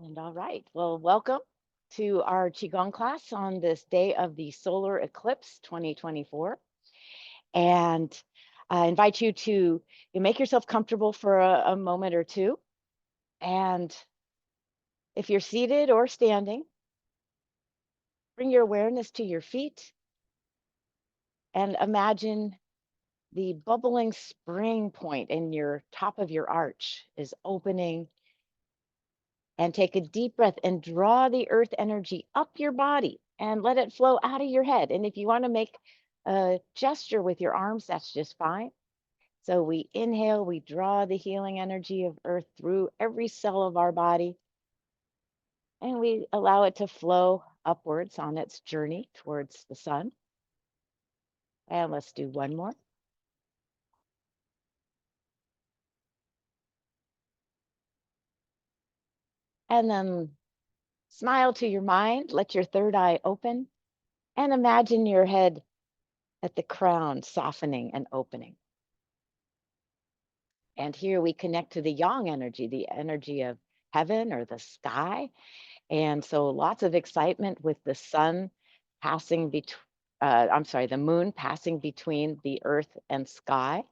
And all right, well, welcome to our Qigong class on this day of the solar eclipse 2024. And I invite you to make yourself comfortable for a moment or two. And if you're seated or standing, bring your awareness to your feet and imagine the bubbling spring point in your top of your arch is opening, and take a deep breath and draw the earth energy up your body and let it flow out of your head. And if you want to make a gesture with your arms, that's just fine. So we inhale, we draw the healing energy of earth through every cell of our body, and we allow it to flow upwards on its journey towards the sun. And let's do one more. And then smile to your mind, let your third eye open, and imagine your head at the crown softening and opening. And here we connect to the yang energy, the energy of heaven or the sky. And so lots of excitement with the sun passing between, I'm sorry, the moon passing between the earth and sky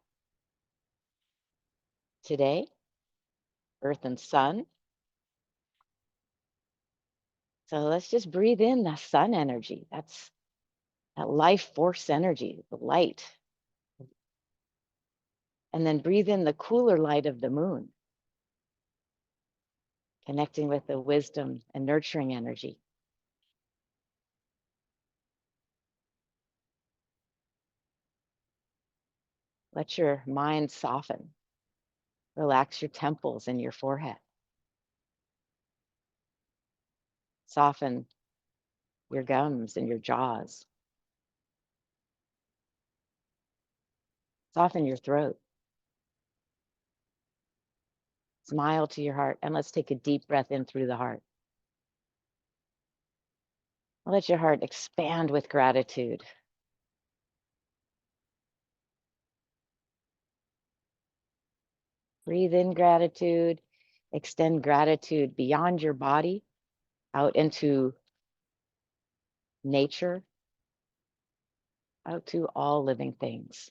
today, earth and sun. So let's just breathe in the sun energy. That's that life force energy, the light. And then breathe in the cooler light of the moon, connecting with the wisdom and nurturing energy. Let your mind soften. Relax your temples and your forehead. Soften your gums and your jaws. Soften your throat. Smile to your heart. And let's take a deep breath in through the heart. Let your heart expand with gratitude. Breathe in gratitude. Extend gratitude beyond your body, out into nature, out to all living things.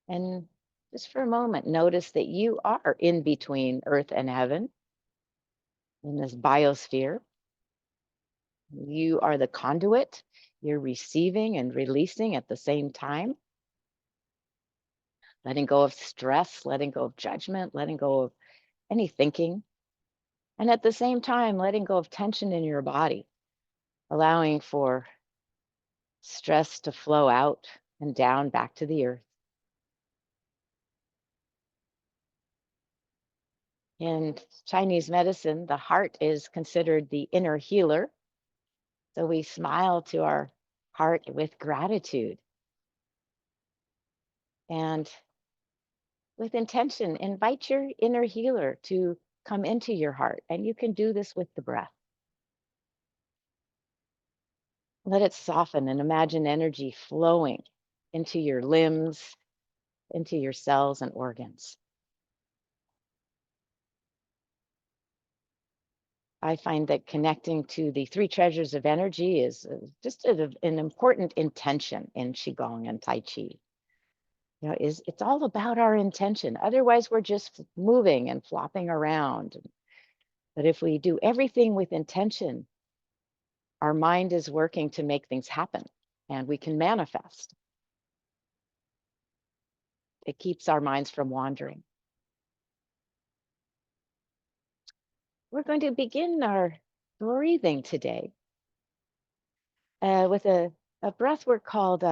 And just for a moment, notice that you are in between earth and heaven in this biosphere. You are the conduit. You're receiving and releasing at the same time, letting go of stress, letting go of judgment, letting go of any thinking. And at the same time, letting go of tension in your body, allowing for stress to flow out and down back to the earth. In Chinese medicine, the heart is considered the inner healer. So we smile to our heart with gratitude and with intention. Invite your inner healer to come into your heart. And you can do this with the breath. Let it soften and imagine energy flowing into your limbs, into your cells and organs. I find that connecting to the three treasures of energy is just an important intention in Qigong and Tai Chi. It's all about our intention. Otherwise, we're just moving and flopping around. But if we do everything with intention, our mind is working to make things happen and we can manifest. It keeps our minds from wandering. We're going to begin our breathing today with a breath work called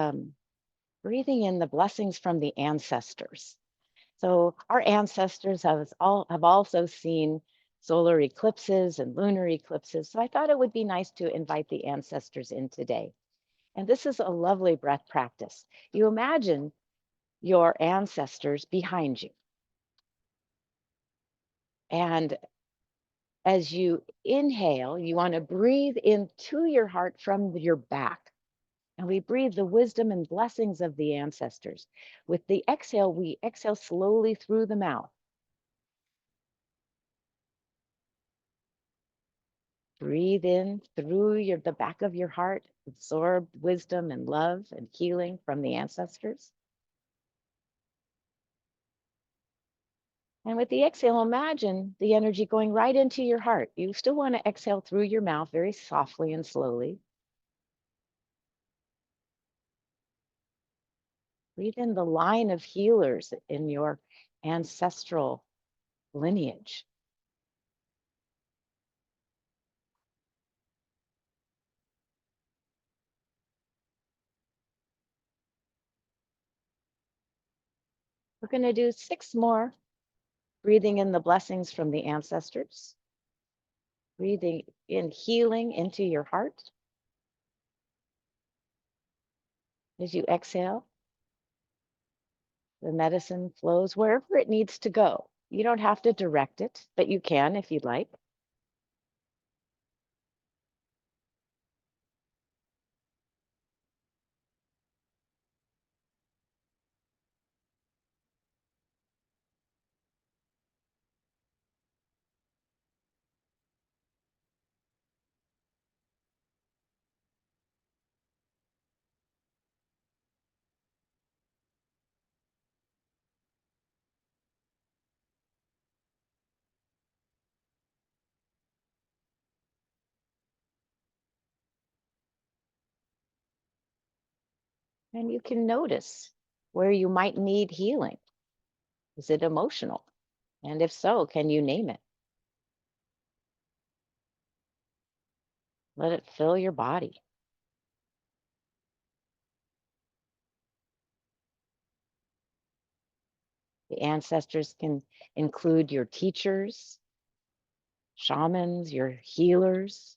breathing in the blessings from the ancestors. So our ancestors have also seen solar eclipses and lunar eclipses. So I thought it would be nice to invite the ancestors in today. And this is a lovely breath practice. You imagine your ancestors behind you. And as you inhale, you want to breathe into your heart from your back. And we breathe the wisdom and blessings of the ancestors. With the exhale, we exhale slowly through the mouth. Breathe in through the back of your heart, absorb wisdom and love and healing from the ancestors. And with the exhale, imagine the energy going right into your heart. You still want to exhale through your mouth very softly and slowly. Breathe in the line of healers in your ancestral lineage. We're going to do 6 more, breathing in the blessings from the ancestors, breathing in healing into your heart. As you exhale, the medicine flows wherever it needs to go. You don't have to direct it, but you can if you'd like. And you can notice where you might need healing. Is it emotional? And if so, can you name it? Let it fill your body. The ancestors can include your teachers, shamans, your healers.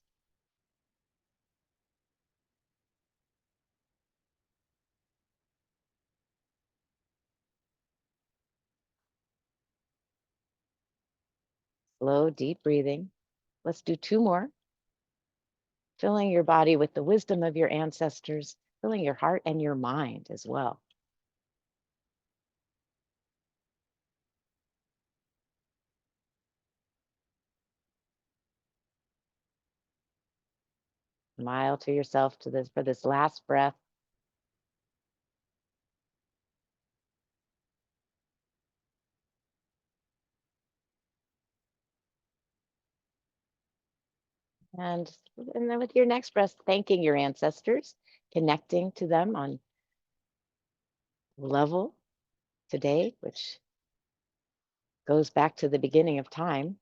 Slow, deep breathing. Let's do 2 more. Filling your body with the wisdom of your ancestors, filling your heart and your mind as well. Smile to yourself for this last breath. And, and then with your next breath, thanking your ancestors, connecting to them on level today, which goes back to the beginning of time.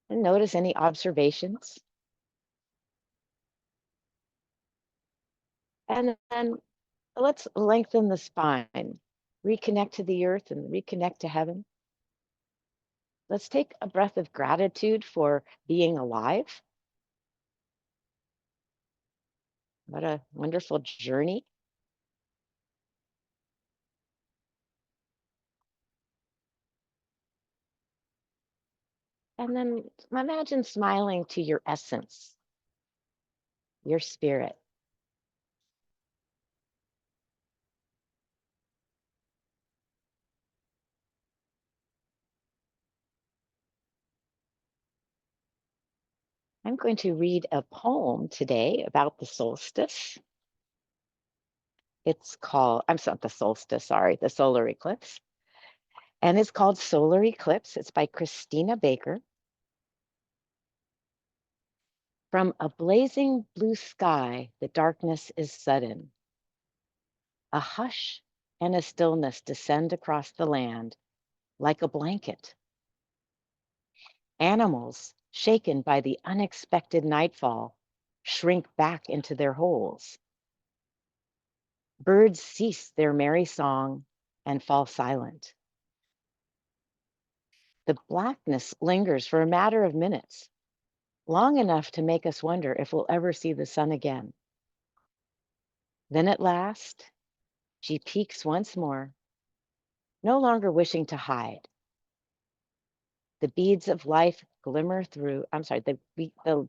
And notice any observations. And then let's lengthen the spine, reconnect to the earth and reconnect to heaven. Let's take a breath of gratitude for being alive. What a wonderful journey. And then imagine smiling to your essence, your spirit. I'm going to read a poem today about the solstice. It's called, I'm sorry, the solstice, sorry, the solar eclipse. And it's called Solar Eclipse. It's by Christina Baker. From a blazing blue sky, the darkness is sudden. A hush and a stillness descend across the land like a blanket. Animals, shaken by the unexpected nightfall, shrink back into their holes. Birds cease their merry song and fall silent. The blackness lingers for a matter of minutes, long enough to make us wonder if we'll ever see the sun again. Then at last, she peeks once more, no longer wishing to hide. The beads of life glimmer through, the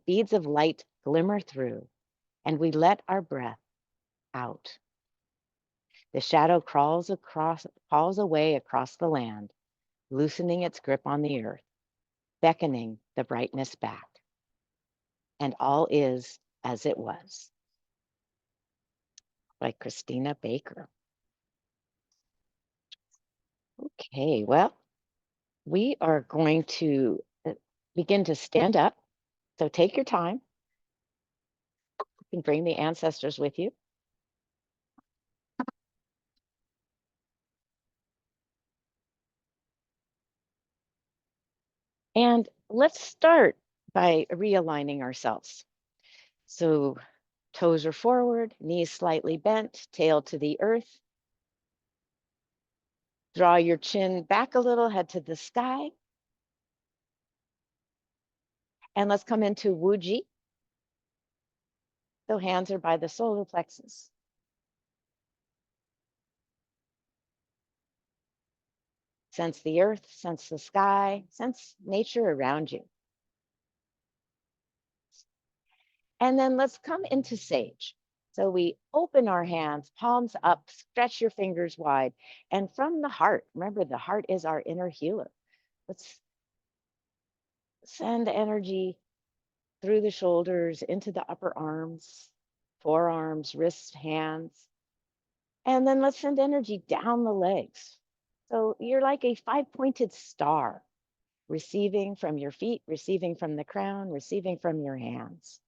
beads of light glimmer through, and we let our breath out. The shadow crawls away across the land, loosening its grip on the earth, beckoning the brightness back. And all is as it was. By Christina Baker. Okay, well, we are going to begin to stand up. So take your time. You can bring the ancestors with you. And let's start by realigning ourselves. So toes are forward, knees slightly bent, tail to the earth. Draw your chin back a little, head to the sky. And let's come into Wuji. So hands are by the solar plexus. Sense the earth, sense the sky, sense nature around you. And then let's come into sage. So we open our hands, palms up, stretch your fingers wide. And from the heart, remember the heart is our inner healer. Let's send energy through the shoulders, into the upper arms, forearms, wrists, hands. And then let's send energy down the legs. So you're like a 5-pointed star, receiving from your feet, receiving from the crown, receiving from your hands.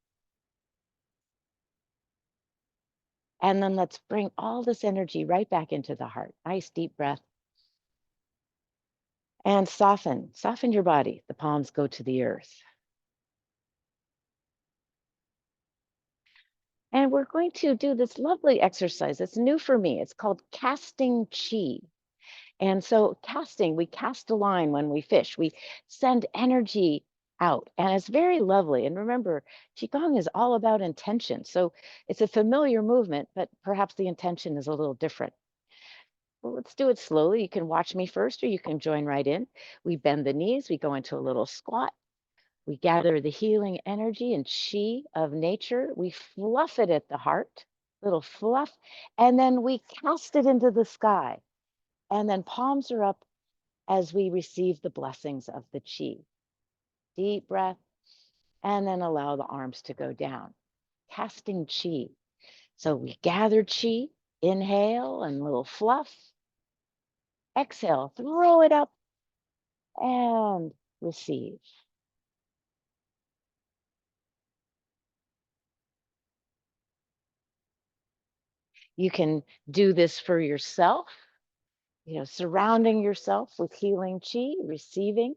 And then let's bring all this energy right back into the heart. Nice deep breath. And soften your body. The palms go to the earth. And we're going to do this lovely exercise. It's new for me. It's called casting chi. And so casting, we cast a line when we fish. We send energy out, and it's very lovely. And remember, Qigong is all about intention. So it's a familiar movement, but perhaps the intention is a little different. Well, let's do it slowly. You can watch me first, or you can join right in. We bend the knees, we go into a little squat. We gather the healing energy and chi of nature. We fluff it at the heart, little fluff, and then we cast it into the sky. And then palms are up as we receive the blessings of the chi. Deep breath, and then allow the arms to go down. Casting chi. So we gather chi, inhale and little fluff. Exhale, throw it up and receive. You can do this for yourself, surrounding yourself with healing chi, receiving.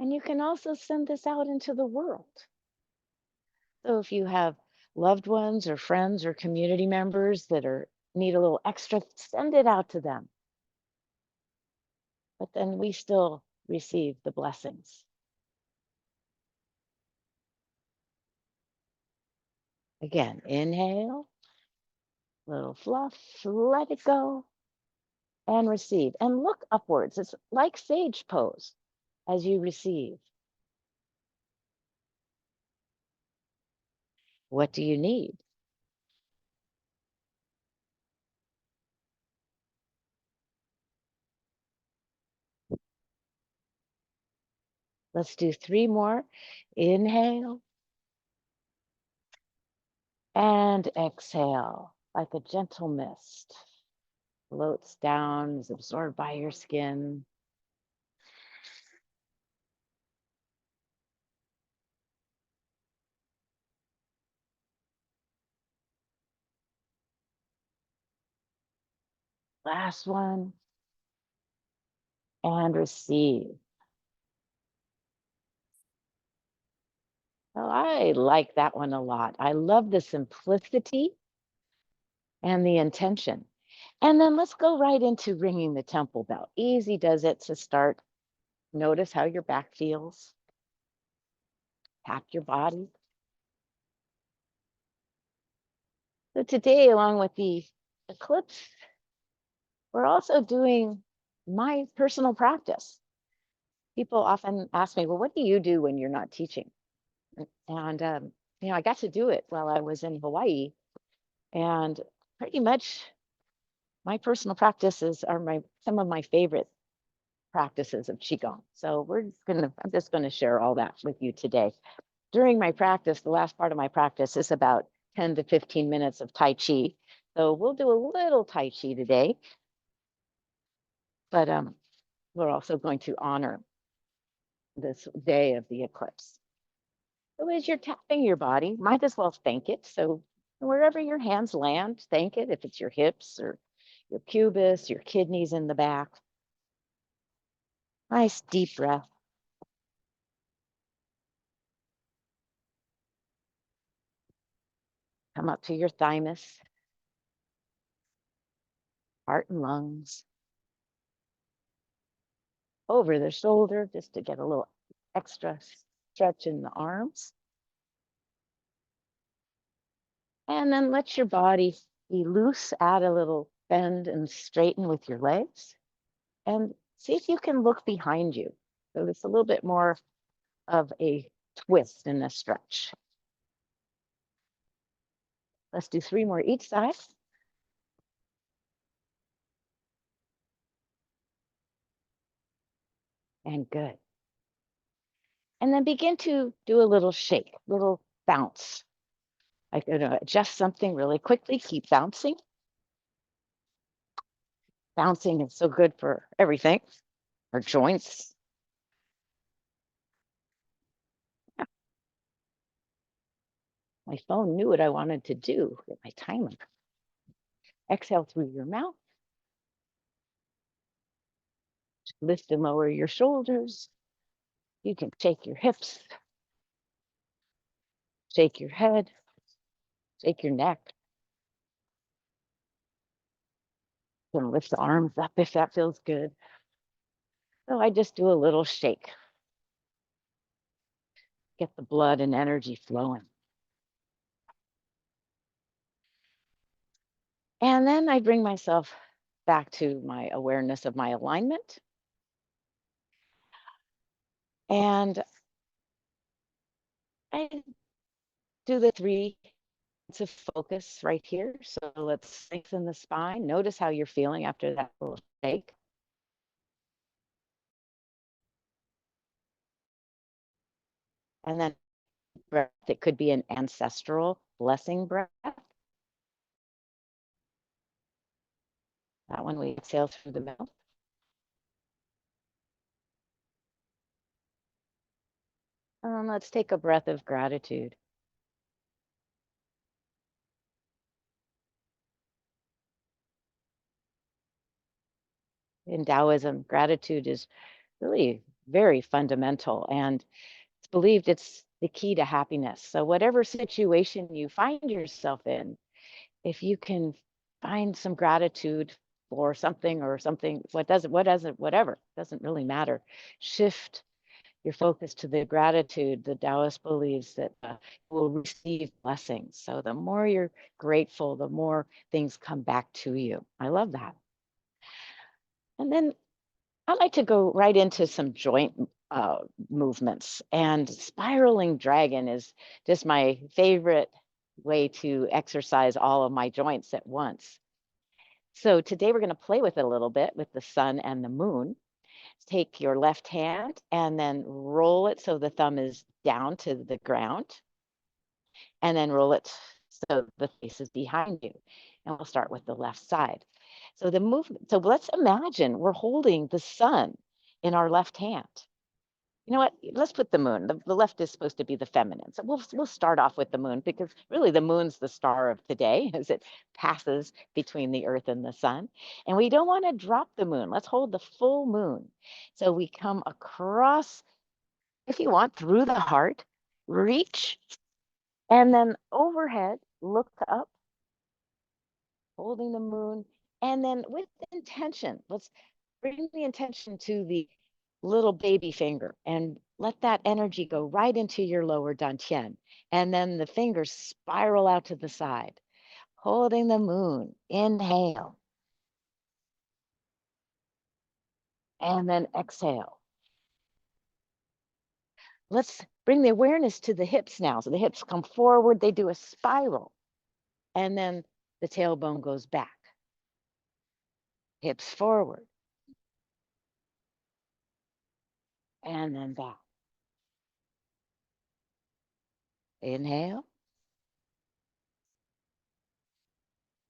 And you can also send this out into the world. So if you have loved ones or friends or community members that need a little extra, send it out to them. But then we still receive the blessings. Again, inhale, little fluff, let it go, and receive. And look upwards. It's like sage pose as you receive. What do you need? Let's do 3 more. Inhale and exhale like a gentle mist. Floats down, is absorbed by your skin. Last one. And receive. Well, I like that one a lot. I love the simplicity and the intention. And then let's go right into ringing the temple bell. Easy does it to start. Notice how your back feels. Tap your body. So today, along with the eclipse, we're also doing my personal practice. people often ask me, well, what do you do when you're not teaching? And, I got to do it while I was in Hawaii. And pretty much my personal practices are some of my favorite practices of Qigong. So I'm just going to share all that with you today. During my practice, the last part of my practice is about 10 to 15 minutes of Tai Chi. So we'll do a little Tai Chi today, but we're also going to honor this day of the eclipse. So as you're tapping your body, might as well thank it. So wherever your hands land, thank it. If it's your hips or your pubis, your kidneys in the back. Nice deep breath. Come up to your thymus, heart and lungs, over the shoulder, just to get a little extra stretch in the arms. And then let your body be loose, add a little bend and straighten with your legs. And see if you can look behind you. So it's a little bit more of a twist and a stretch. Let's do 3 more each side. And good. And then begin to do a little shake, little bounce. Like, adjust something really quickly, keep bouncing. Bouncing is so good for everything, our joints. My phone knew what I wanted to do with my timer. Exhale through your mouth. Lift and lower your shoulders. You can shake your hips, shake your head, shake your neck. You can lift the arms up if that feels good. So I just do a little shake. Get the blood and energy flowing. And then I bring myself back to my awareness of my alignment. And I do the 3 of focus right here. So let's strengthen the spine. Notice how you're feeling after that little shake. And then breath, it could be an ancestral blessing breath. That one we exhale through the mouth. Let's take a breath of gratitude. In Taoism, gratitude is really very fundamental, and it's believed it's the key to happiness. So whatever situation you find yourself in, if you can find some gratitude for something or something, whatever, doesn't really matter. Shift your focus to the gratitude. The Taoist believes that you will receive blessings. So the more you're grateful, the more things come back to you. I love that. And then I like to go right into some joint movements. And spiraling dragon is just my favorite way to exercise all of my joints at once. So today we're going to play with it a little bit with the sun and the moon. Take your left hand and then roll it so the thumb is down to the ground, and then roll it so the face is behind you. And we'll start with the left side. So the movement, so let's imagine we're holding the sun in our left hand. You know what? Let's put the moon. The left is supposed to be the feminine. So we'll start off with the moon, because really the moon's the star of today as it passes between the earth and the sun. And we don't want to drop the moon. Let's hold the full moon. So we come across, if you want, through the heart, reach, and then overhead, look up, holding the moon. And then with intention, let's bring the intention to the little baby finger and let that energy go right into your lower dantian. And then the fingers spiral out to the side, holding the moon. Inhale. And then exhale. Let's bring the awareness to the hips now. So the hips come forward, they do a spiral, and then the tailbone goes back. Hips forward, and then back. Inhale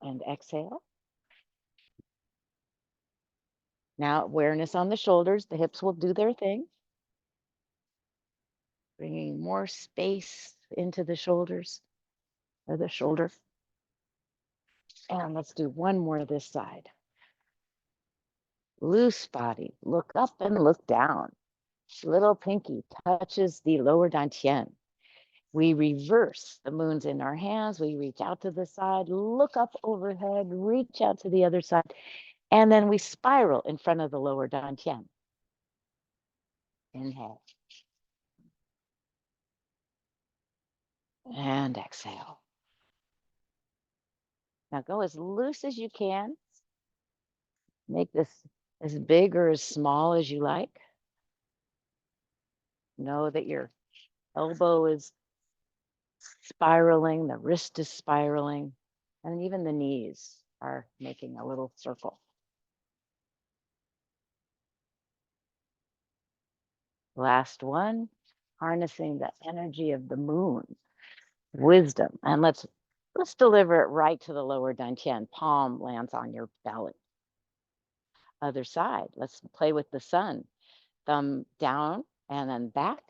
and exhale. Now awareness on the shoulders. The hips will do their thing. Bringing more space into the shoulders or the shoulder. And let's do one more this side. Loose body. Look up and look down. Little pinky touches the lower dantian. We reverse. The moon's in our hands. We reach out to the side, look up overhead, reach out to the other side, and then we spiral in front of the lower dantian. Inhale. And exhale. Now go as loose as you can. Make this as big or as small as you like. Know that your elbow is spiraling, the wrist is spiraling, and even the knees are making a little circle. Last one, harnessing the energy of the moon, wisdom. And let's deliver it right to the lower dantian. Palm lands on your belly. Other side, let's play with the sun. Thumb down and then back.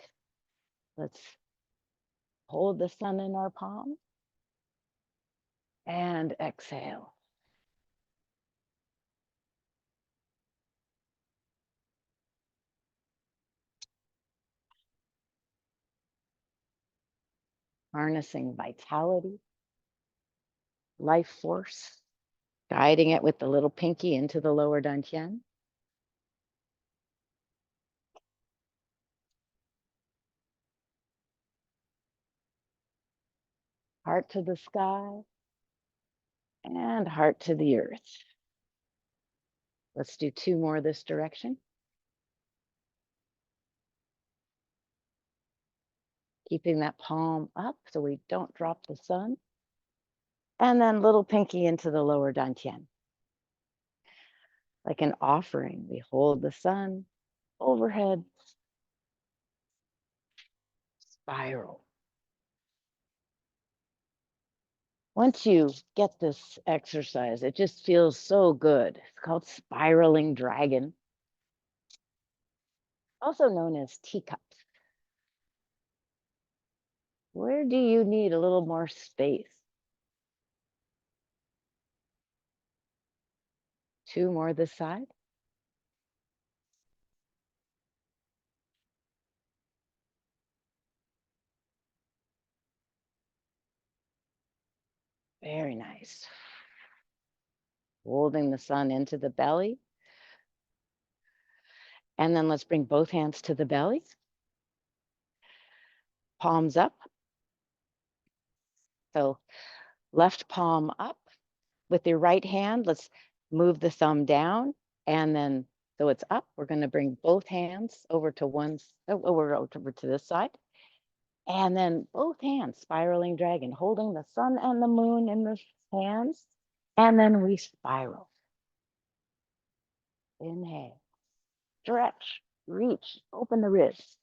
Let's hold the sun in our palm and exhale. Harnessing vitality, life force, guiding it with the little pinky into the lower dantian. Heart to the sky and heart to the earth. Let's do two more this direction. Keeping that palm up so we don't drop the sun. And then little pinky into the lower dantian. Like an offering, we hold the sun overhead, spiral. Once you get this exercise, it just feels so good. It's called spiraling dragon, also known as teacups. Where do you need a little more space? Two more this side. Very nice. Holding the sun into the belly. And then let's bring both hands to the belly. Palms up. So left palm up. With your right hand, let's move the thumb down. And then, so it's up. We're going to bring both hands over to over to this side. And then both hands, spiraling dragon, holding the sun and the moon in the hands. And then we spiral. Inhale, stretch, reach, open the wrists.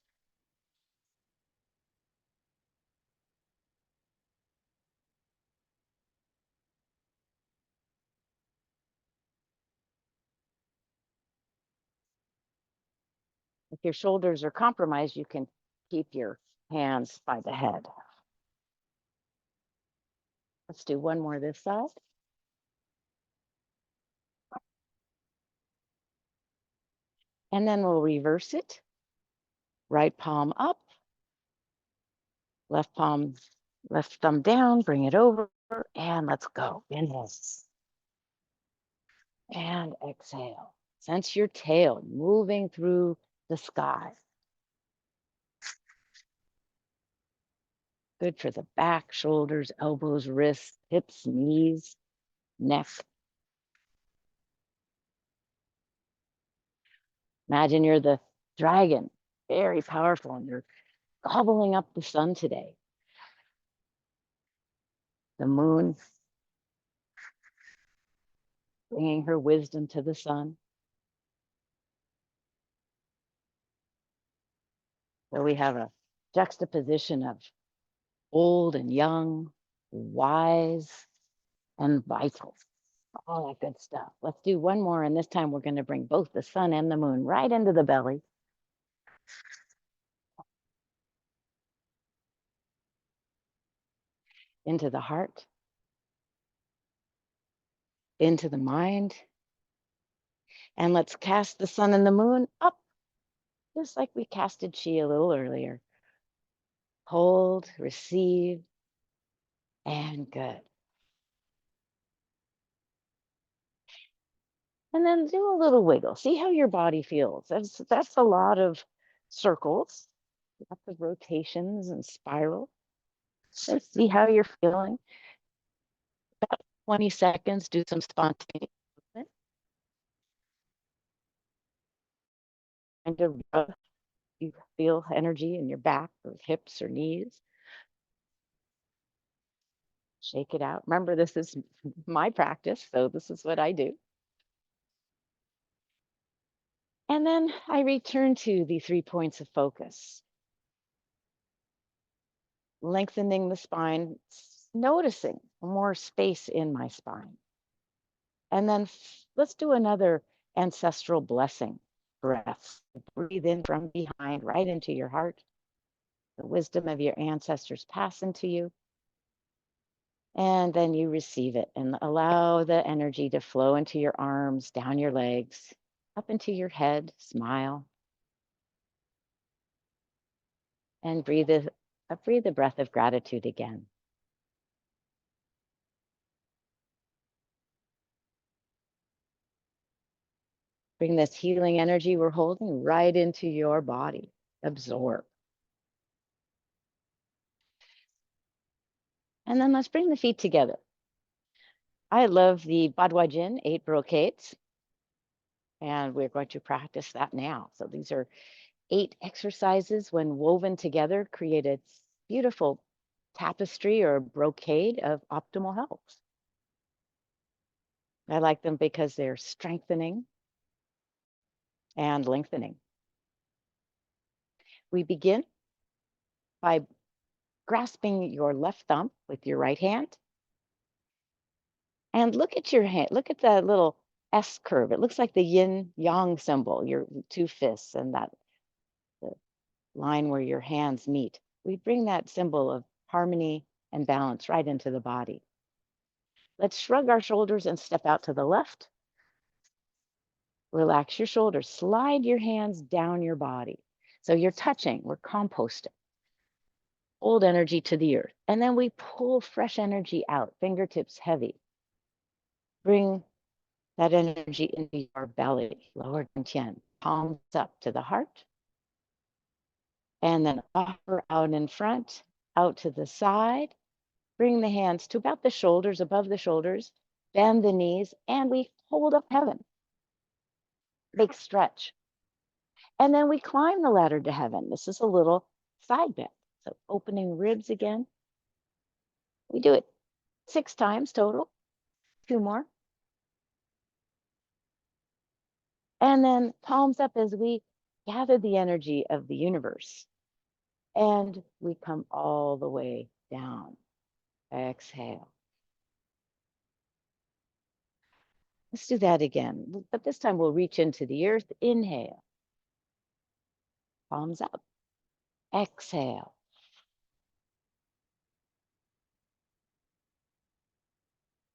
If your shoulders are compromised, you can keep your hands by the head. Let's do one more this side. And then we'll reverse it. Right palm up, left palm, left thumb down, bring it over, and let's go. Inhale. And exhale. Sense your tail moving through the sky. Good for the back, shoulders, elbows, wrists, hips, knees, neck. Imagine you're the dragon, very powerful, and you're gobbling up the sun today. The moon bringing her wisdom to the sun. So we have a juxtaposition of old and young, wise and vital, all that good stuff. Let's do one more, and this time we're going to bring both the sun and the moon right into the belly. Into the heart, into the mind. And let's cast the sun and the moon up, just like we casted Chi a little earlier. Hold, receive, and good. And then do a little wiggle. See how your body feels. That's a lot of circles, lots of rotations and spiral. So see how you're feeling. About 20 seconds, do some spontaneous movement. Kind of rub. You feel energy in your back or hips or knees. Shake it out. Remember, this is my practice, so this is what I do. And then I return to the 3 points of focus. Lengthening the spine, noticing more space in my spine. And then let's do another ancestral blessing breath. Breathe in from behind, right into your heart. The wisdom of your ancestors pass into you. And then you receive it and allow the energy to flow into your arms, down your legs, up into your head. Smile. And breathe a breath of gratitude again. Bring this healing energy we're holding right into your body. Absorb. And then let's bring the feet together. I love the Baduajin 8 Brocades, and we're going to practice that now. So these are 8 exercises when woven together, create a beautiful tapestry or brocade of optimal health. I like them because they're strengthening and lengthening. We begin by grasping your left thumb with your right hand. And look at your hand. Look at that little S curve. It looks like the yin yang symbol, your 2 fists and that the line where your hands meet. We bring that symbol of harmony and balance right into the body. Let's shrug our shoulders and step out to the left. Relax your shoulders. Slide your hands down your body. So you're touching. We're composting. Old energy to the earth. And then we pull fresh energy out, fingertips heavy. Bring that energy into your belly, lower dantian, palms up to the heart. And then offer out in front, out to the side. Bring the hands to about the shoulders, above the shoulders. Bend the knees, and we hold up heaven. Big stretch. And then we climb the ladder to heaven. This is a little side bend. So opening ribs again. We do it 6 times total. 2 more. And then palms up as we gather the energy of the universe. And we come all the way down. Exhale. Let's do that again. But this time we'll reach into the earth. Inhale. Palms up. Exhale.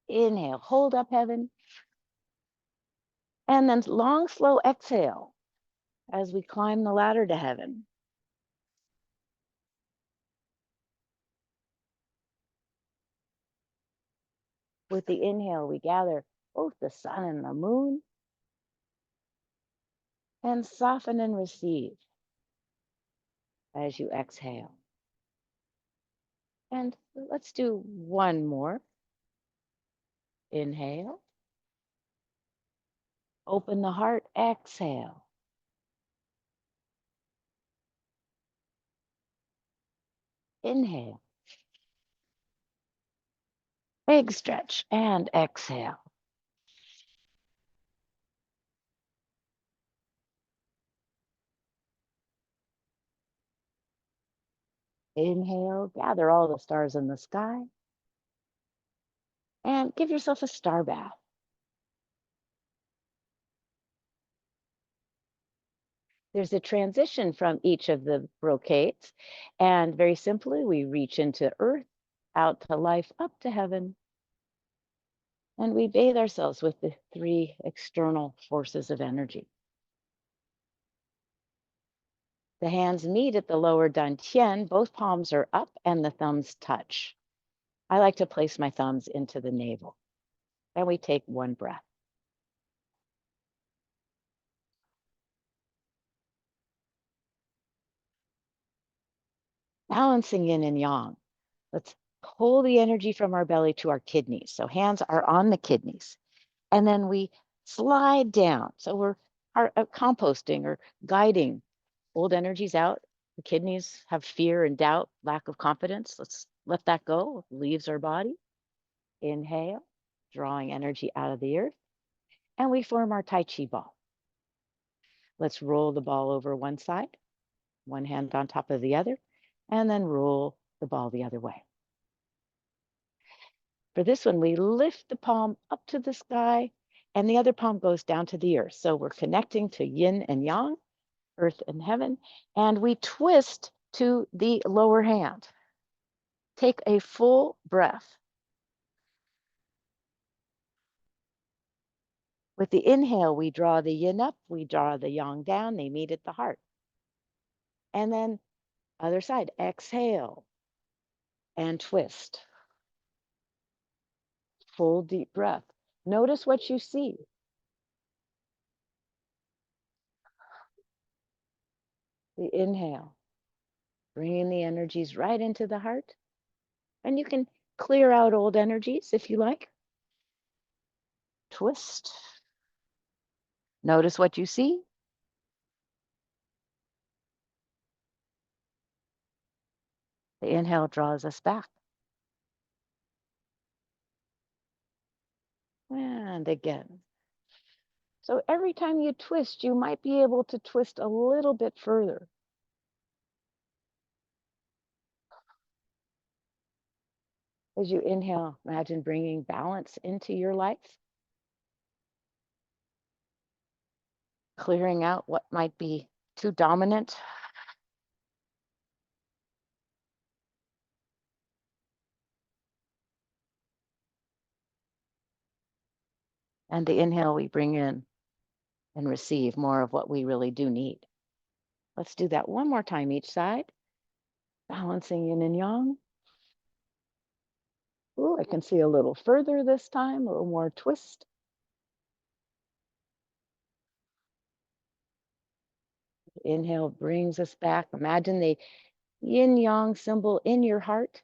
Inhale. Hold up heaven. And then long, slow exhale as we climb the ladder to heaven. With the inhale, we gather both the sun and the moon and soften and receive as you exhale. And let's do one more. Inhale. Open the heart. Exhale. Inhale. Big stretch and exhale. Inhale, gather all the stars in the sky and give yourself a star bath. There's a transition from each of the brocades, and very simply, we reach into earth, out to life, up to heaven, and we bathe ourselves with the three external forces of energy. The hands meet at the lower dantian, both palms are up and the thumbs touch. I like to place my thumbs into the navel. And we take one breath. Balancing yin and yang. Let's pull the energy from our belly to our kidneys. So hands are on the kidneys. And then we slide down. So we're composting or guiding old energies out. The kidneys have fear and doubt, lack of confidence. Let's let that go. It leaves our body. Inhale, drawing energy out of the earth. And we form our Tai Chi ball. Let's roll the ball over one side, one hand on top of the other, and then roll the ball the other way. For this one, we lift the palm up to the sky and the other palm goes down to the earth. So we're connecting to yin and yang, earth and heaven, and we twist to the lower hand. Take a full breath. With the inhale, we draw the yin up, we draw the yang down, they meet at the heart. And then other side, exhale and twist. Full deep breath. Notice what you see. The inhale, bringing the energies right into the heart. And you can clear out old energies if you like. Twist. Notice what you see. The inhale draws us back. And again. So every time you twist, you might be able to twist a little bit further. As you inhale, imagine bringing balance into your life. Clearing out what might be too dominant. And the inhale, we bring in and receive more of what we really do need. Let's do that one more time each side. Balancing yin and yang. Ooh, I can see a little further this time, a little more twist. Inhale brings us back. Imagine the yin yang symbol in your heart.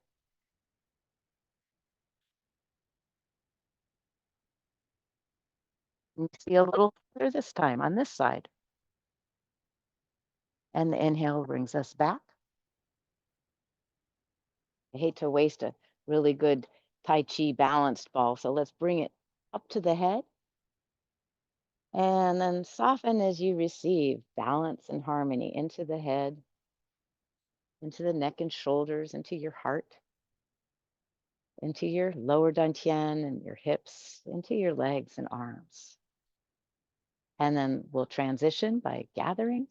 And see a little further this time on this side. And the inhale brings us back. I hate to waste a really good Tai Chi balanced ball, so let's bring it up to the head. And then soften as you receive balance and harmony into the head, into the neck and shoulders, into your heart, into your lower dantian and your hips, into your legs and arms. And then we'll transition by gathering.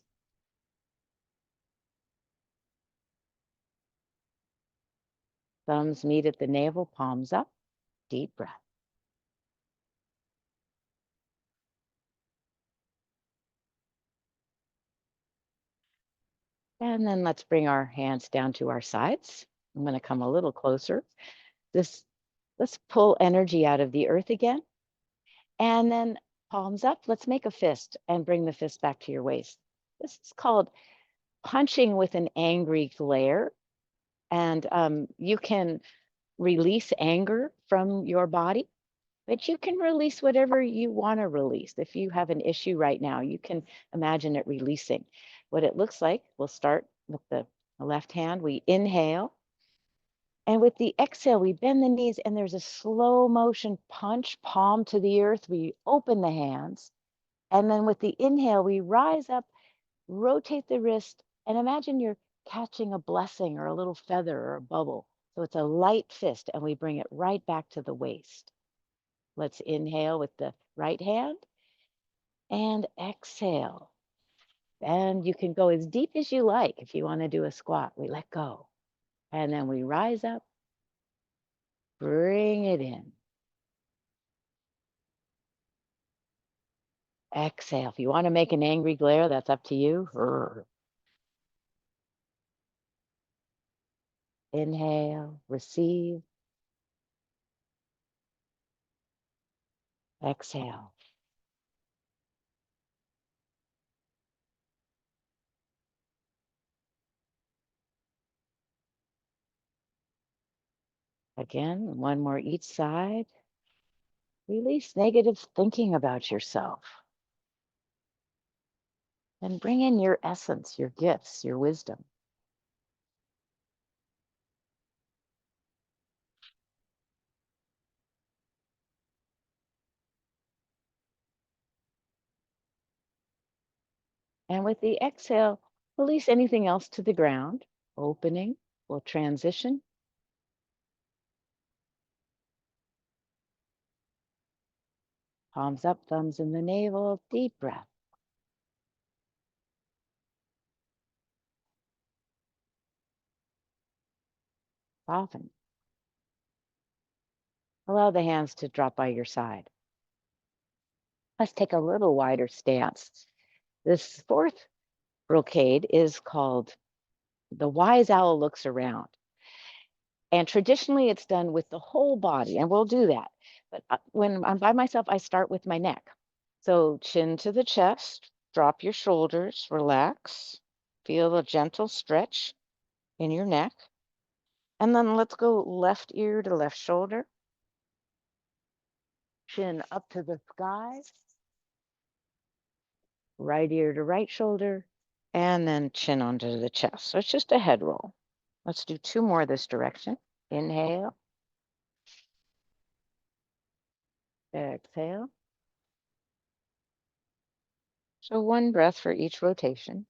Thumbs meet at the navel, palms up, deep breath. And then let's bring our hands down to our sides. I'm going to come a little closer. Let's pull energy out of the earth again. And then palms up. Let's make a fist and bring the fist back to your waist. This is called punching with an angry glare. And you can release anger from your body, but you can release whatever you want to release. If you have an issue right now, you can imagine it releasing. What it looks like, we'll start with the left hand. We inhale And with the exhale, we bend the knees and there's a slow motion punch, palm to the earth. We open the hands. And then with the inhale, we rise up, rotate the wrist, and imagine you're catching a blessing or a little feather or a bubble. So it's a light fist, and we bring it right back to the waist. Let's inhale with the right hand and exhale. And you can go as deep as you like. If you want to do a squat, we let go. And then we rise up, bring it in. Exhale. If you want to make an angry glare, that's up to you. Inhale, receive. Exhale. Again, one more each side. Release negative thinking about yourself. And bring in your essence, your gifts, your wisdom. And with the exhale, release anything else to the ground. Opening, we'll transition. Palms up, thumbs in the navel, deep breath. Soften. Allow the hands to drop by your side. Let's take a little wider stance. This fourth brocade is called The Wise Owl Looks Around. And traditionally, it's done with the whole body, and we'll do that. But when I'm by myself, I start with my neck. So chin to the chest, drop your shoulders, relax. Feel a gentle stretch in your neck. And then let's go left ear to left shoulder. Chin up to the sky. Right ear to right shoulder. And then chin onto the chest. So it's just a head roll. Let's do two more this direction. Inhale. Exhale. So one breath for each rotation.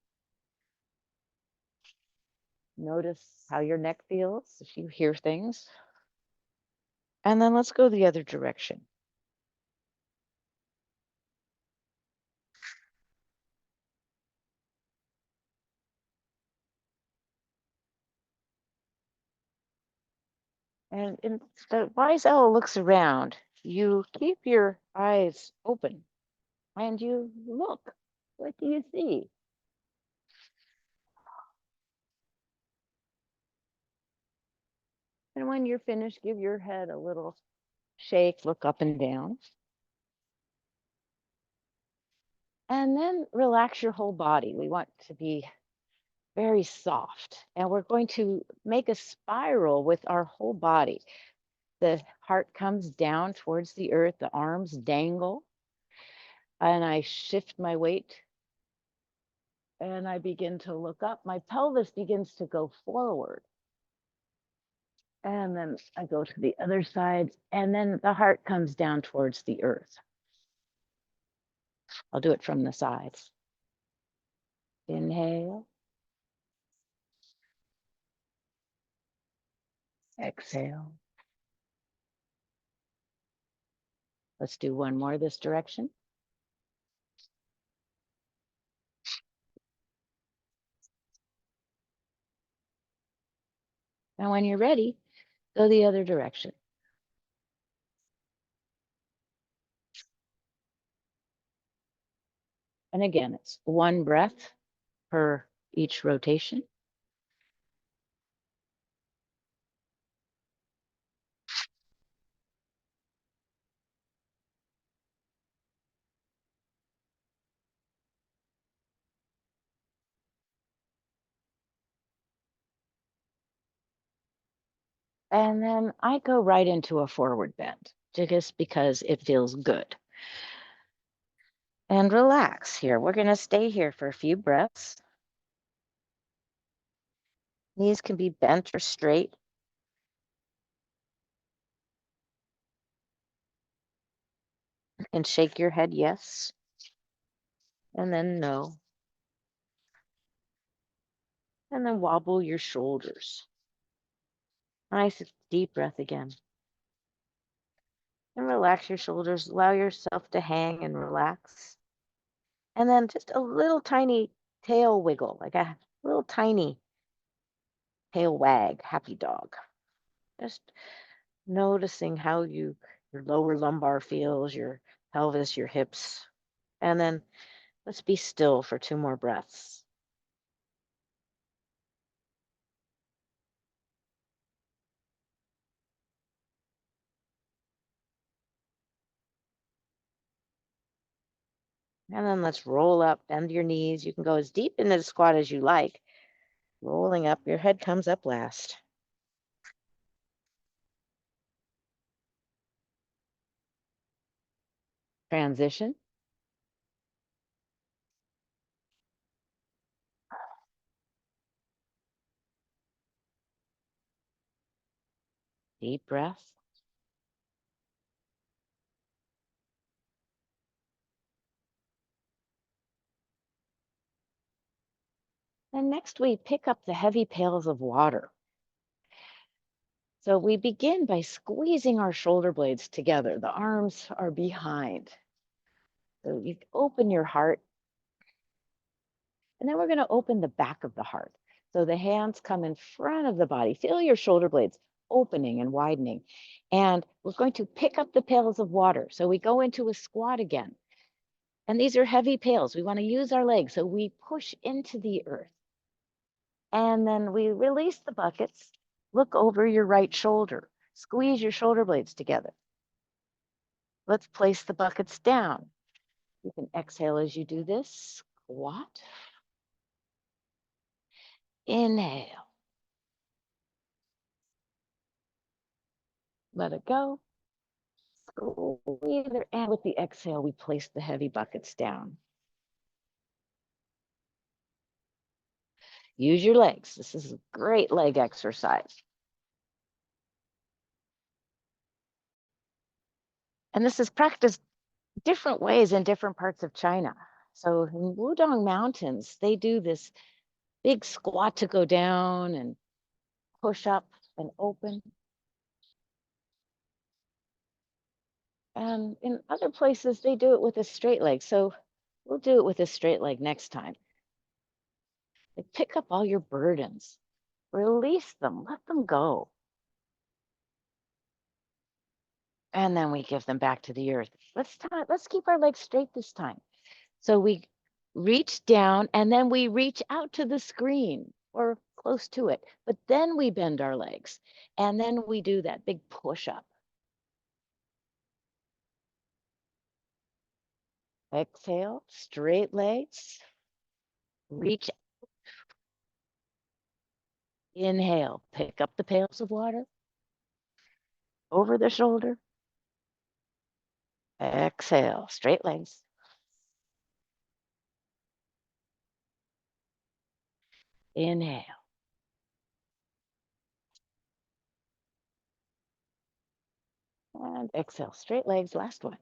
Notice how your neck feels if you hear things. And then let's go the other direction. And the wise owl looks around. You keep your eyes open and you look. What do you see? And when you're finished, give your head a little shake, look up and down. And then relax your whole body. We want to be very soft. And we're going to make a spiral with our whole body. The heart comes down towards the earth, the arms dangle. And I shift my weight and I begin to look up. My pelvis begins to go forward. And then I go to the other side, and then the heart comes down towards the earth. I'll do it from the sides. Inhale. Exhale. Let's do one more this direction. And when you're ready, go the other direction. And again, it's one breath per each rotation. And then I go right into a forward bend, just because it feels good. And relax here. We're going to stay here for a few breaths. Knees can be bent or straight. And shake your head yes, and then no. And then wobble your shoulders. Nice deep breath again. And relax your shoulders. Allow yourself to hang and relax. And then just a little tiny tail wiggle, like a little tiny tail wag, happy dog. Just noticing how your lower lumbar feels, your pelvis, your hips. And then let's be still for 2 more breaths. And then let's roll up, bend your knees. You can go as deep into the squat as you like. Rolling up, your head comes up last. Transition. Deep breath. And next we pick up the heavy pails of water. So we begin by squeezing our shoulder blades together. The arms are behind. So you open your heart. And then we're going to open the back of the heart. So the hands come in front of the body. Feel your shoulder blades opening and widening. And we're going to pick up the pails of water. So we go into a squat again. And these are heavy pails. We want to use our legs. So we push into the earth. And then we release the buckets. Look over your right shoulder. Squeeze your shoulder blades together. Let's place the buckets down. You can exhale as you do this. Squat. Inhale. Let it go. Squeeze it. And with the exhale, we place the heavy buckets down. Use your legs. This is a great leg exercise. And this is practiced different ways in different parts of China. So in Wudang Mountains, they do this big squat to go down and push up and open. And in other places, they do it with a straight leg. So we'll do it with a straight leg next time. Like pick up all your burdens, release them, let them go. And then we give them back to the earth. Let's keep our legs straight this time. So we reach down and then we reach out to the screen or close to it, but then we bend our legs and then we do that big push up. Exhale, straight legs, reach, inhale, pick up the pails of water over the shoulder. Exhale, straight legs. Inhale. And exhale, straight legs, last one.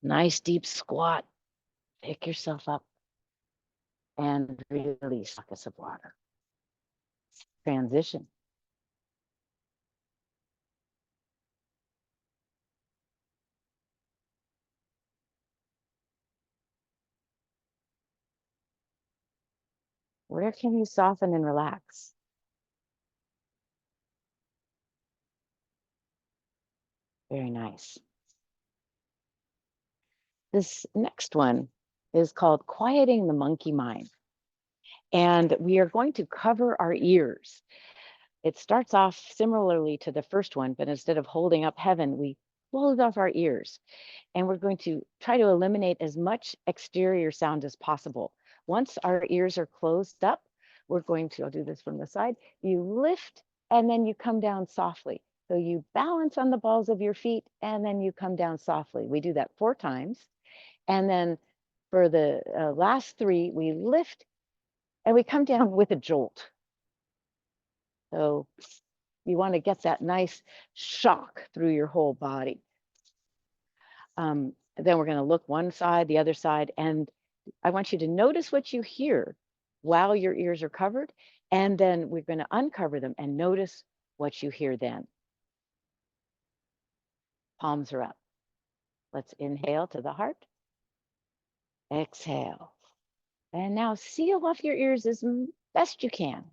Nice deep squat. Pick yourself up and release buckets of water. Transition. Where can you soften and relax? Very nice. This next one is called Quieting the Monkey Mind. And we are going to cover our ears. It starts off similarly to the first one, but instead of holding up heaven, we close off our ears. And we're going to try to eliminate as much exterior sound as possible. Once our ears are closed up, we're going to, I'll do this from the side, you lift and then you come down softly. So you balance on the balls of your feet and then you come down softly. We do that 4 times. And then for the last 3, we lift and we come down with a jolt. So You want to get that nice shock through your whole body. Then we're going to look one side, the other side, and I want you to notice what you hear while your ears are covered, and then we're going to uncover them and notice what you hear then. Palms are up. Let's inhale to the heart. Exhale. And now seal off your ears as best you can.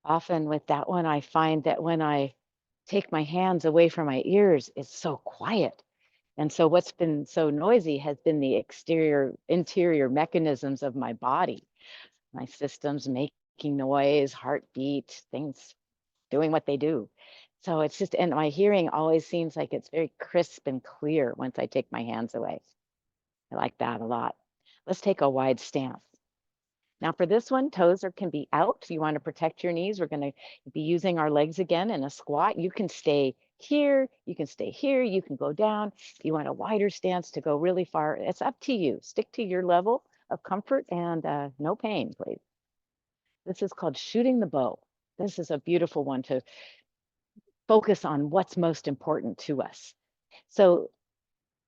Often with that one, I find that when I take my hands away from my ears, it's so quiet. And so what's been so noisy has been the interior mechanisms of my body, my systems making noise, heartbeat, things doing what they do. So it's just, and my hearing always seems like it's very crisp and clear once I take my hands away. I like that a lot. Let's take a wide stance. Now for this one, toes can be out. You want to protect your knees. We're going to be using our legs again in a squat. You can stay here. You can stay here. You can go down. If you want a wider stance to go really far, it's up to you. Stick to your level of comfort and no pain, please. This is called shooting the bow. This is a beautiful one to focus on what's most important to us. So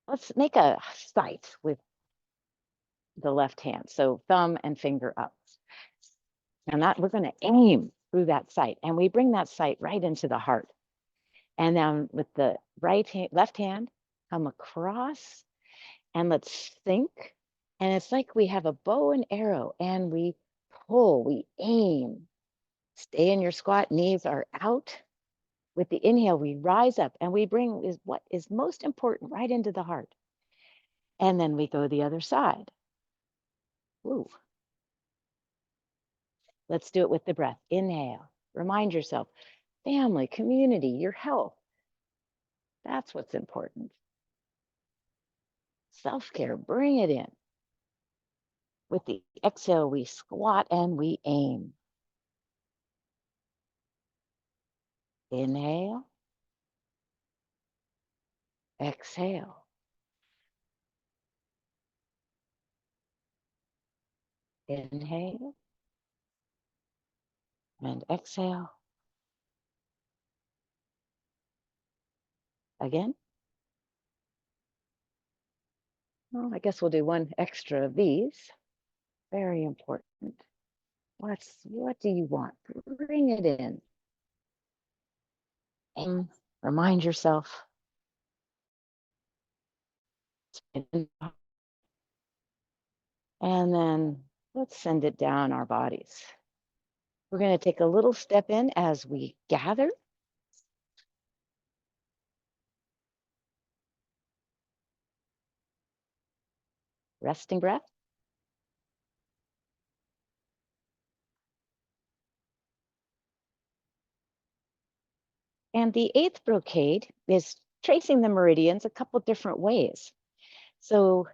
let's make a sight with the left hand. So thumb and finger up. And that we're going to aim through that sight, and we bring that sight right into the heart. And then with the left hand, come across, and let's think. And it's like we have a bow and arrow, and we pull, we aim. Stay in your squat, knees are out. With the inhale, we rise up, and we bring what is most important right into the heart. And then we go the other side. Woo. Let's do it with the breath. Inhale. Remind yourself, family, community, your health. That's what's important. Self-care, bring it in. With the exhale, we squat and we aim. Inhale. Exhale. Inhale. And exhale. Again. Well, I guess we'll do one extra of these. Very important. What do you want? Bring it in. And remind yourself. And then let's send it down our bodies. We're going to take a little step in as we gather. Resting breath. And the 8th brocade is tracing the meridians a couple different ways. So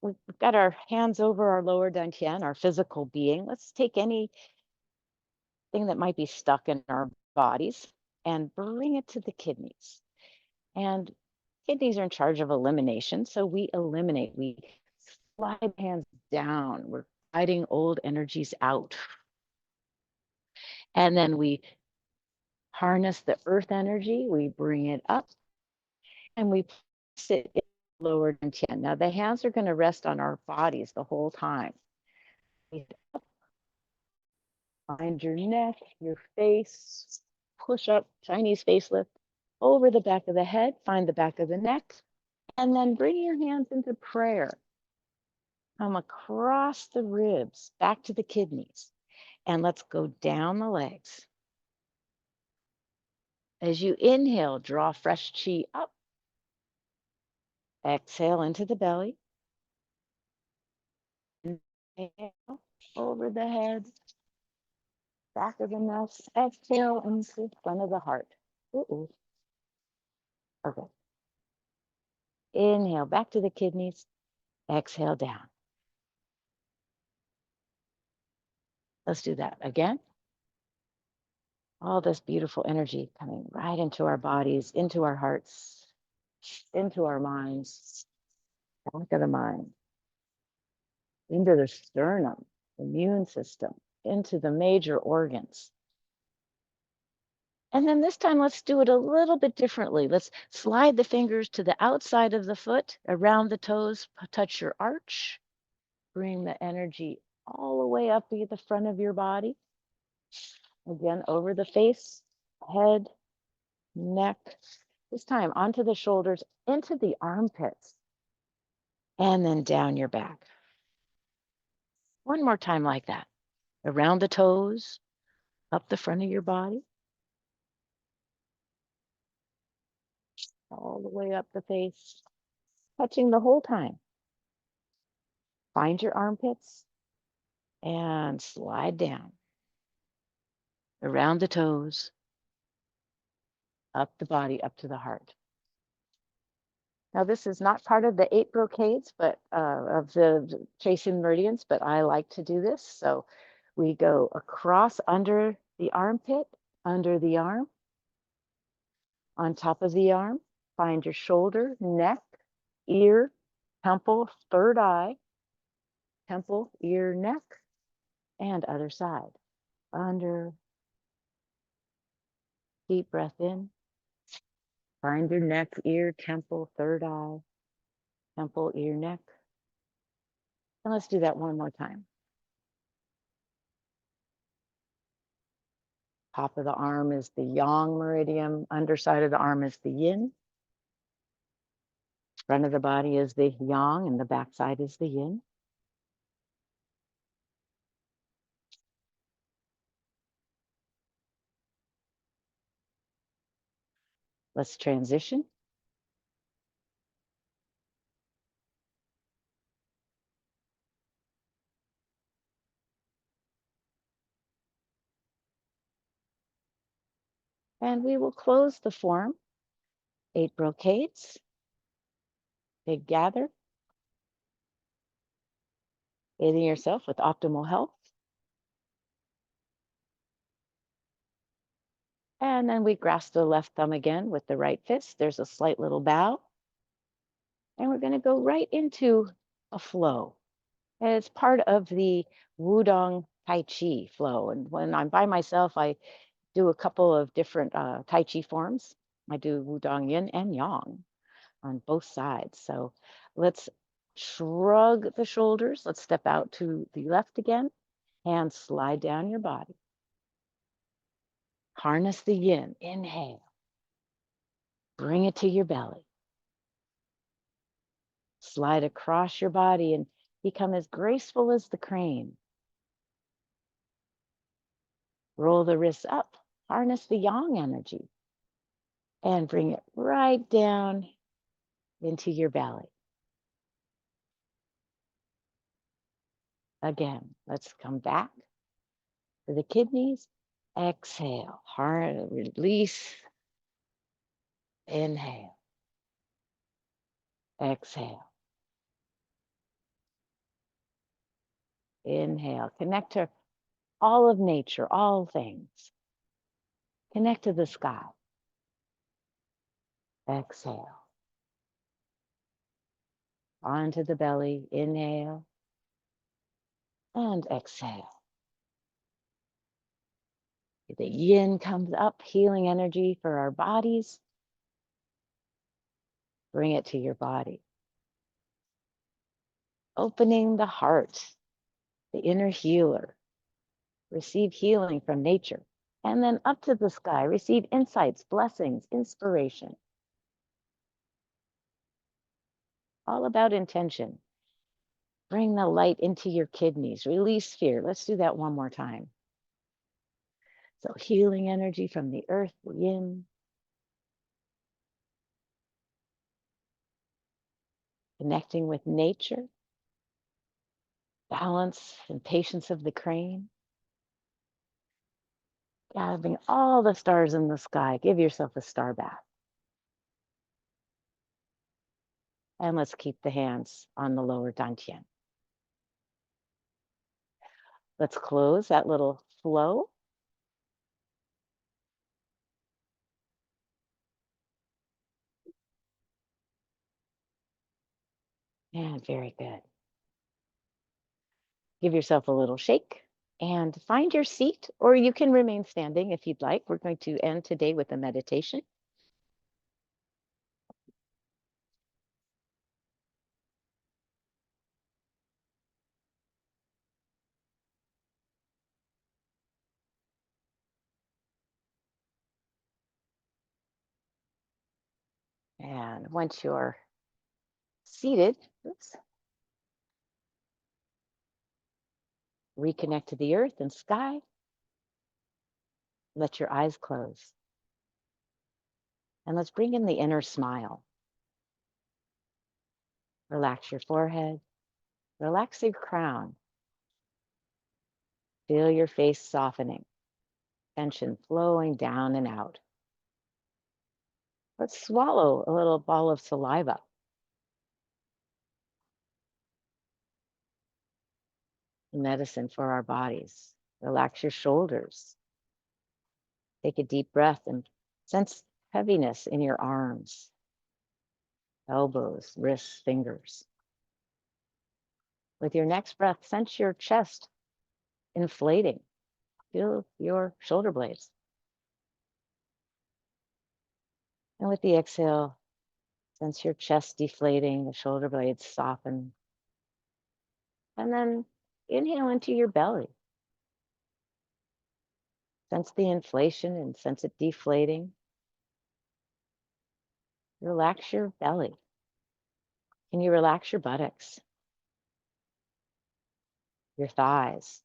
we've got our hands over our lower dantian, our physical being. Let's take anything that might be stuck in our bodies and bring it to the kidneys. And kidneys are in charge of elimination. So we eliminate, we slide hands down. We're sliding old energies out. And then we harness the earth energy, we bring it up, and we sit in lower dantian. Now the hands are going to rest on our bodies the whole time. Find your neck, your face, push up, Chinese facelift, over the back of the head, find the back of the neck, and then bring your hands into prayer. Come across the ribs, back to the kidneys, and let's go down the legs. As you inhale, draw fresh chi up. Exhale into the belly. Inhale over the head, back of the neck. Exhale into front of the heart. Ooh. Okay. Inhale back to the kidneys. Exhale down. Let's do that again. All this beautiful energy coming right into our bodies, into our hearts, into our minds, back of the mind, into the sternum, immune system, into the major organs. And then this time, let's do it a little bit differently. Let's slide the fingers to the outside of the foot, around the toes, touch your arch. Bring the energy all the way up to the front of your body. Again, over the face, head, neck. This time onto the shoulders, into the armpits, and then down your back. One more time like that. Around the toes, up the front of your body, all the way up the face, touching the whole time. Find your armpits and slide down. Around the toes, up the body, up to the heart. Now, this is not part of the 8 brocades, but of the chasing meridians, but I like to do this. So we go across under the armpit, under the arm, on top of the arm. Find your shoulder, neck, ear, temple, third eye, temple, ear, neck, and other side. Under, deep breath in. Find your neck, ear, temple, third eye, temple, ear, neck. And let's do that one more time. Top of the arm is the yang meridian. Underside of the arm is the yin. Front of the body is the yang, and the back side is the yin. Let's transition. And we will close the form. 8 brocades. Big gather. Bathing yourself with optimal health. And then we grasp the left thumb again with the right fist. There's a slight little bow. And we're going to go right into a flow. And it's part of the Wudang Tai Chi flow. And when I'm by myself, I do a couple of different Tai Chi forms. I do Wudang Yin and Yang on both sides. So let's shrug the shoulders. Let's step out to the left again. Hands slide down your body. Harness the yin. Inhale. Bring it to your belly. Slide across your body and become as graceful as the crane. Roll the wrists up. Harness the yang energy. And bring it right down into your belly. Again, let's come back to the kidneys. Exhale. Hard release. Inhale. Exhale. Inhale. Connect to all of nature, all things. Connect to the sky. Exhale. Onto the belly. Inhale. And exhale. The yin comes up, healing energy for our bodies. Bring it to your body. Opening the heart, the inner healer. receive healing from nature. And then up to the sky, receive insights, blessings, inspiration. All about intention. Bring the light into your kidneys, release fear. Let's do that one more time. So healing energy from the earth, the yin, connecting with nature, balance and patience of the crane, gathering all the stars in the sky. Give yourself a star bath. And let's keep the hands on the lower dantian. Let's close that little flow. And very good. Give yourself a little shake and find your seat, or you can remain standing if you'd like. We're going to end today with a meditation. And once you're seated, oops, reconnect to the earth and sky. Let your eyes close. And let's bring in the inner smile. Relax your forehead. Relax your crown. Feel your face softening. Tension flowing down and out. Let's swallow a little ball of saliva. Medicine for our bodies. Relax your shoulders. Take a deep breath and sense heaviness in your arms, elbows, wrists, fingers. With your next breath, sense your chest inflating. Feel your shoulder blades. And with the exhale, sense your chest deflating, the shoulder blades soften. And then inhale into your belly. Sense the inflation and sense it deflating. Relax your belly. Can you relax your buttocks, your thighs?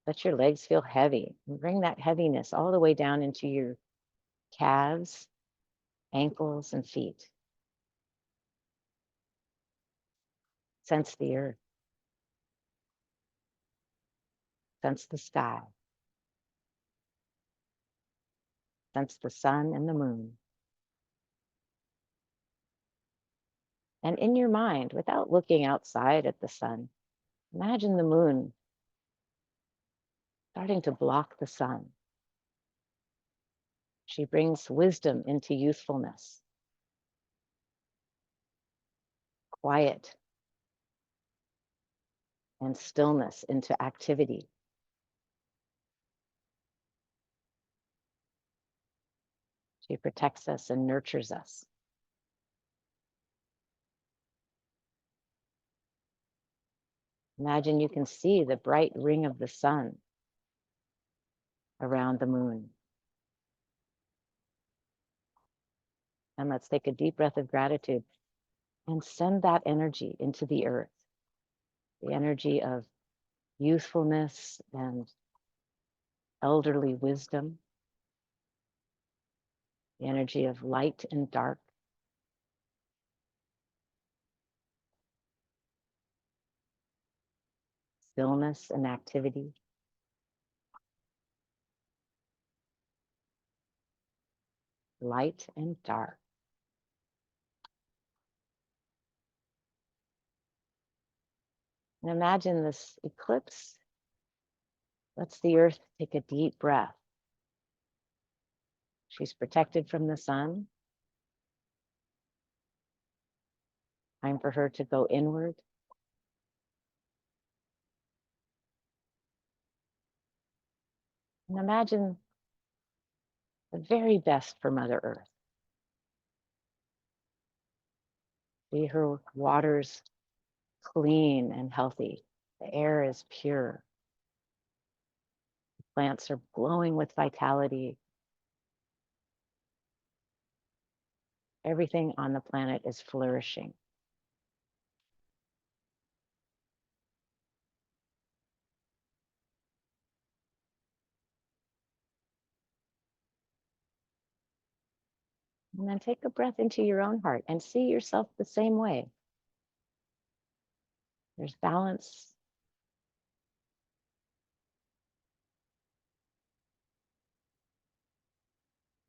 Let your legs feel heavy and bring that heaviness all the way down into your calves, ankles, and feet. Sense the earth. Sense the sky. Sense the sun and the moon. And in your mind, without looking outside at the sun, imagine the moon starting to block the sun. She brings wisdom into youthfulness, quiet and stillness into activity. She protects us and nurtures us. Imagine you can see the bright ring of the sun around the moon. And let's take a deep breath of gratitude and send that energy into the earth, the energy of youthfulness and elderly wisdom, the energy of light and dark, stillness and activity, light and dark. And imagine this eclipse lets the earth take a deep breath. She's protected from the sun. Time for her to go inward. And imagine the very best for Mother Earth. See her waters clean and healthy. The air is pure. Plants are glowing with vitality. Everything on the planet is flourishing. And then take a breath into your own heart and see yourself the same way. There's balance.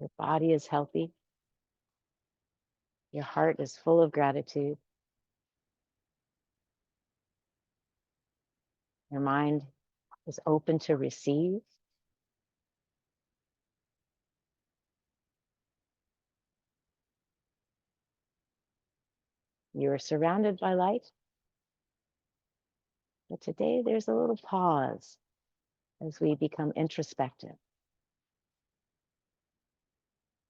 Your body is healthy. Your heart is full of gratitude. Your mind is open to receive. You are surrounded by light. But today there's a little pause as we become introspective.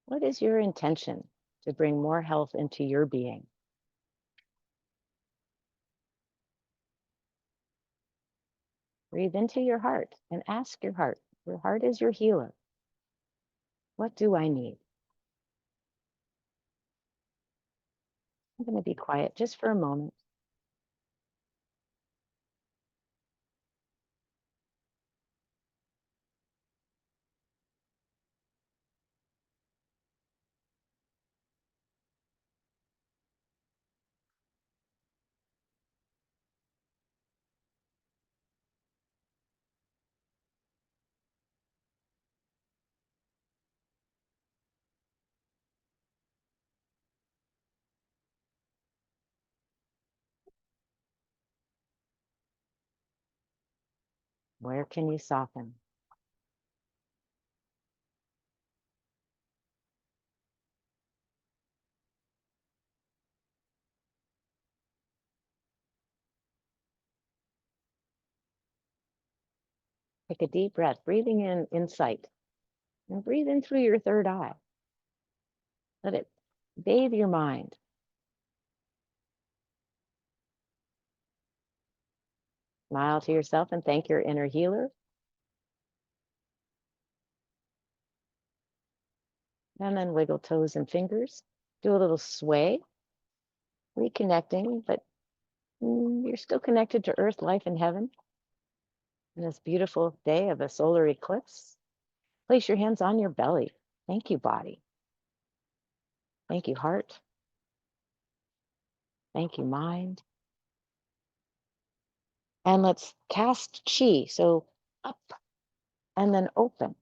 What is your intention to bring more health into your being? Breathe into your heart and ask your heart. Your heart is your healer. What do I need? I'm going to be quiet just for a moment. Where can you soften? Take a deep breath, breathing in insight, and breathe in through your third eye. Let it bathe your mind. Smile to yourself and thank your inner healer. And then wiggle toes and fingers. Do a little sway, reconnecting, but you're still connected to earth, life, and heaven. In this beautiful day of a solar eclipse, place your hands on your belly. Thank you, body. Thank you, heart. Thank you, mind. And let's cast chi. So up and then open,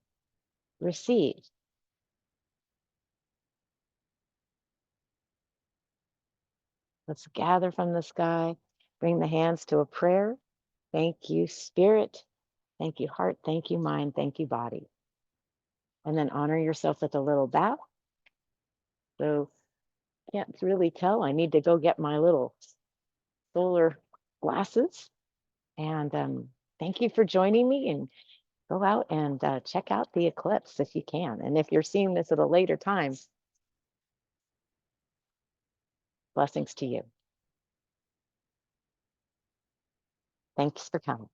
receive. Let's gather from the sky, bring the hands to a prayer. Thank you, spirit. Thank you, heart. Thank you, mind. Thank you, body. And then honor yourself with a little bow. So can't really tell. I need to go get my little solar glasses. And thank you for joining me, and go out and check out the eclipse if you can. And if you're seeing this at a later time, blessings to you. Thanks for coming.